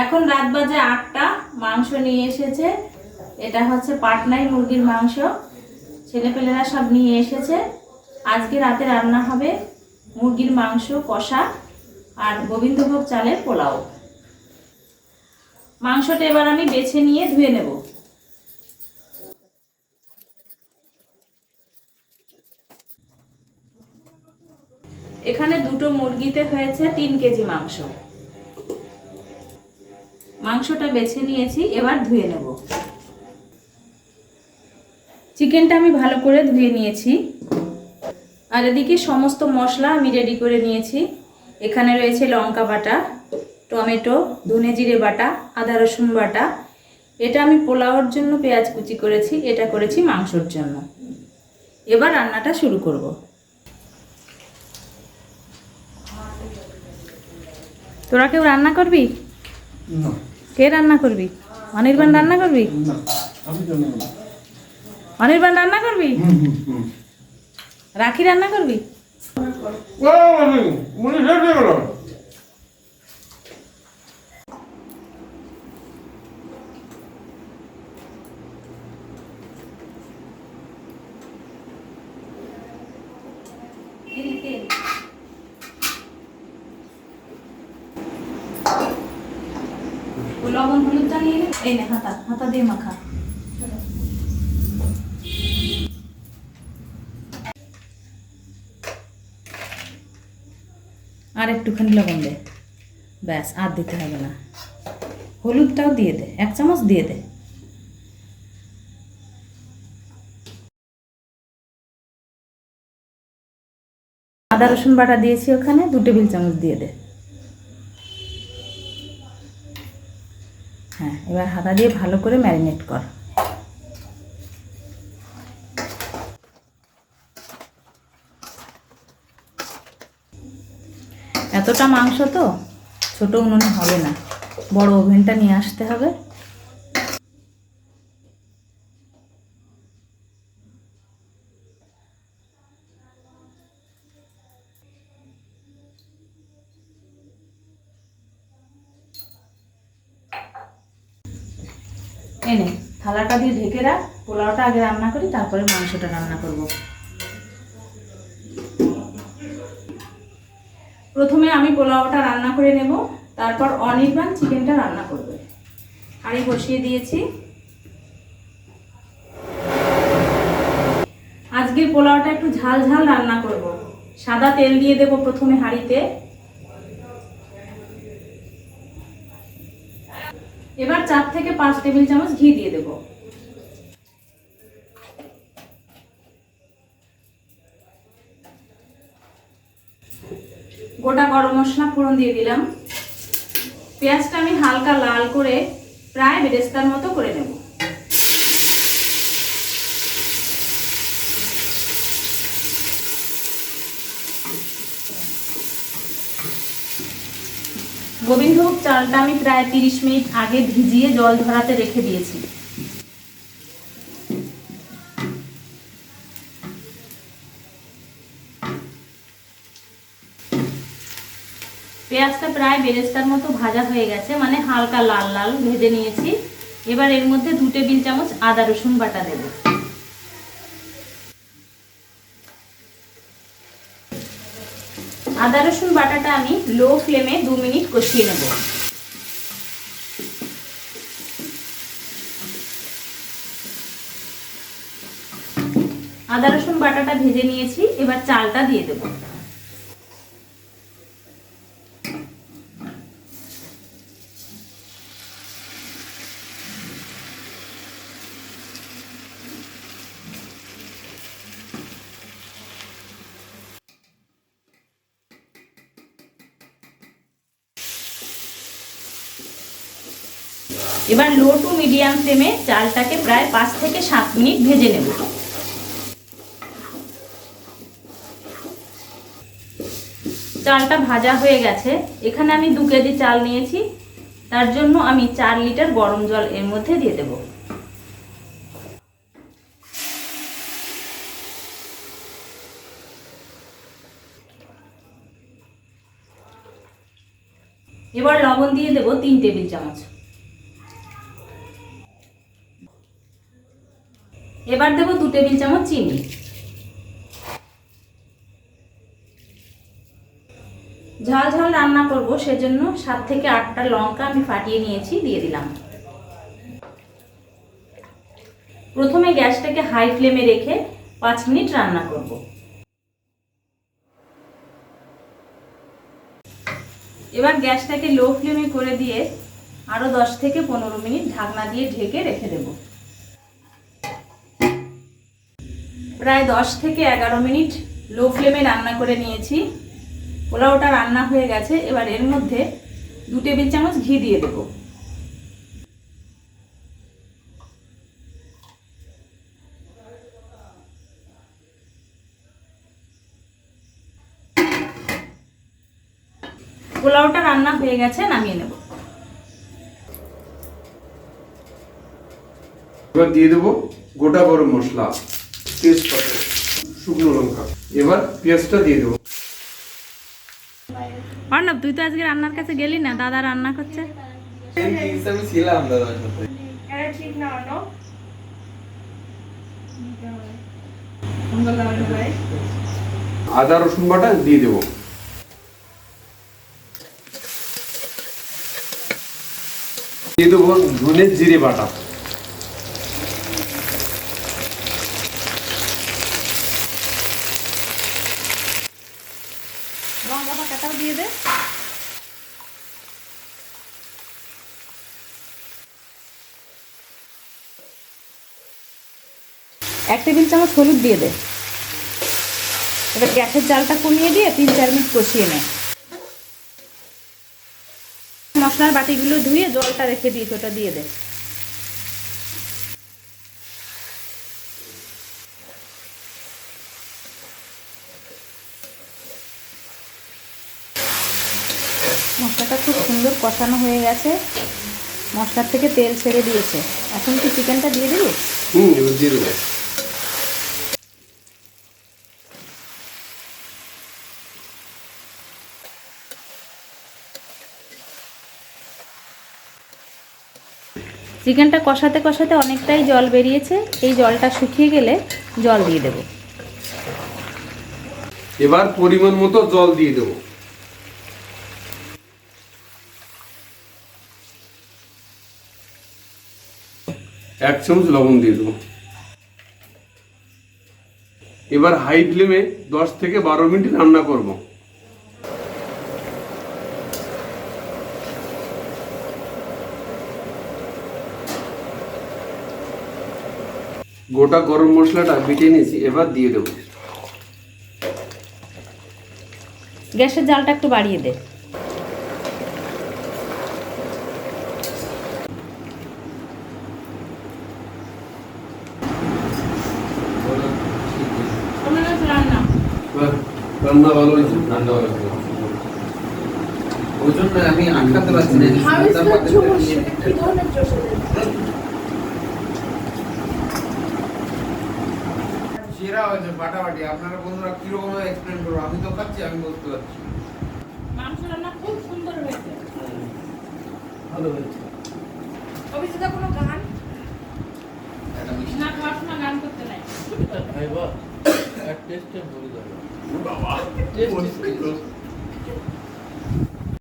এখন রাত বাজে 8টা। মাংস নিয়ে এসেছে, এটা হচ্ছে পাটনাই মুরগির মাংস। ছেলেপেলেরা সব নিয়ে এসেছে। আজকে রাতে রান্না হবে মুরগির মাংস কষা আর গোবিন্দভোগ চালের পোলাও। মাংসটা এবার আমি বেছে নিয়ে ধুয়ে নেব। এখানে দুটো মুরগিতে হয়েছে 3 কেজি মাংস। মাংসটা বেছে নিয়েছি, এবার ধুয়ে নেব। চিকেনটা আমি ভালো করে ধুয়ে নিয়েছি। আর এদিকে সমস্ত মশলা আমি রেডি করে নিয়েছি। এখানে রয়েছে লঙ্কা বাটা, টমেটো, ধনে জিরে বাটা, আদা রসুন বাটা। এটা আমি পোলাওর জন্য পেঁয়াজ কুচি করেছি, এটা করেছি মাংসর জন্য। এবার রান্নাটা শুরু করব। তোরা কেউ রান্না করবি? না। কে রান্না করবি? অনির্বাণ রান্না করবি? না, আমি জানি না। অনির্বাণ রান্না করবি? রাখি রান্না করবি? মনে শেষ হয়ে গেল। লবণ হলুদটা নিয়ে নে। এই নে, হাতা হাতা দিয়ে মাখা। আর একটুখানি লবণ দে, ব্যাস, আর দিতে হবে না। হলুদটাও দিয়ে দে, 1 চামচ দিয়ে দে। আদা রসুন বাটা দিয়েছি ওখানে, 2 টেবিল চামচ দিয়ে দে। হ্যাঁ, এবার হাতা দিয়ে ভালো করে ম্যারিনেট কর। এতটা মাংস তো ছোট উনুনে হবে না, বড় ওভেনটা নিয়ে আসতে হবে। এনে থালাটা দিয়ে ঢেকে রাখ। পোলাওটা আগে রান্না করি, তারপরে মাংসটা রান্না করব। প্রথমে আমি পোলাওটা রান্না করে নেব, তারপর অনির্বাণ চিকেনটা রান্না করবে। হাঁড়ি বসিয়ে দিয়েছি। আজকে পোলাওটা একটু ঝাল ঝাল রান্না করব। সাদা তেল দিয়ে দেব প্রথমে হাঁড়িতে। এবার 4 থেকে 5 টেবিল চামচ ঘি দিয়ে দেব। গোটা গরম মশলা ফোড়ন দিয়ে দিলাম। পেঁয়াজটা আমি হালকা লাল করে প্রায় বেরেস্তার মতো করে নেব। গোবিন্দভোগ চালটা আমি প্রায় 30 মিনিট আগে ভিজিয়ে জল ঝরাতে রেখে দিয়েছি। পেঁয়াজটা প্রায় বেরেস্তার মতো ভাজা হয়ে গেছে, মানে হালকা লাল লাল ভেজে নিয়েছি। এবার এর মধ্যে 2 টেবিল চামচ আদা রসুন বাটা দেব। আদা রসুন বাটাটা আমি লো ফ্লেমে 2 মিনিট কষিয়ে নেব। আদা রসুন বাটাটা ভেজে নিয়েছি, এবার চালটা দিয়ে দেব। এবার লো টু মিডিয়াম ফ্লেমে চালটাকে প্রায় 5 থেকে 7 মিনিট ভেজে নেব। চালটা ভাজা হয়ে গেছে। এখানে আমি 2 কেজি চাল নিয়েছি, তার জন্য আমি 4 লিটার গরম জল এর মধ্যে দিয়ে দেব। এবার লবণ দিয়ে দেব 3 টেবিল চামচ। এবার দেব 2 টেবিল চামচ চিনি। ঝাল ঝাল রান্না করব, সেজন্য 7 থেকে 8টা লঙ্কা আমি ফাটিয়ে নিয়েছি, দিয়ে দিলাম। প্রথমে গ্যাসটাকে হাই ফ্লেমে রেখে 5 মিনিট রান্না করব। এবার গ্যাসটাকে লো ফ্লেমে করে দিয়ে আরো 10 থেকে 15 মিনিট ঢাকনা দিয়ে ঢেকে রেখে দেব। প্রায় 10 থেকে 11 মিনিট লো ফ্লেমে রান্না করে নিয়েছি। পোলাওটা রান্না হয়ে গেছে। এবার এর মধ্যে 2 টেবিল চামচ ঘি দিয়ে দেব। পোলাওটা রান্না হয়ে গেছে, নামিয়ে নেব। এবার দিয়ে দেবো গোটা গরম মশলা, তেজপাতা, শুকনো লঙ্কা। এবার পেঁয়াজটা দিয়ে দেবো। অর্ণব, তুই তো আজকে রান্নার কাছে গেলি না, দাদা রান্না করছে। আমি ছিলাম দাদার সাথে। ঠিক না অর্ণব, আদা রসুন বাটা দিয়ে দেবো। দিয়ে দেবো ধনে জিরে বাটা। লঙ্কা বাটাটাও দিয়ে দে। এক টেবিল চামচ হলুদ দিয়ে দে। এবার গ্যাসের জালটা কমিয়ে দিয়ে 3-4 মিনিট কষিয়ে নে। মশলার বাটিগুলো ধুয়ে জলটা রেখে দিয়েছি, ওটা দিয়ে দে। মশলাটা খুব সুন্দর কষানো হয়ে গেছে, মশলার থেকে তেল ছেড়ে দিয়েছে। এখন কি চিকেনটা দিয়ে দিবি? এবার দিয়ে দেবো। চিকেনটা কষাতে কষাতে অনেকটাই জল বেরিয়েছে। এই জলটা শুকিয়ে গেলে জল দিয়ে দেব। এবার পরিমাণ মতো জল দিয়ে দেবো। এক চামচ লবণ দিয়ে দেবো। এবার হাই ফ্লেমে 10 থেকে 12 মিনিট রান্না করব। গোটা গরম মশলাটা বেটে নিয়েছি, এবার দিয়ে দেবো। গ্যাসের জালটা একটু বাড়িয়ে দে। রান্না ভালো হয়েছে। রান্না হলো। ওই জন্য আমি আটকাতে পারছি না। সেরা হয়েছে ফাটাফাটি। আপনারা বন্ধুরা কিরকম এক্সপ্লেন করবো, আমি তো খাচ্ছি, আমি বলতে পারছি। মাংস রান্না খুব সুন্দর হয়েছে। ভালো হয়েছে। অভিজিৎ, কোনো গান একটা মিষ্টি। না খাওয়ার সময় গান করতে নাই। ভাই বাহ, টেস্টে ভুল যাবে। বাবা টেস্ট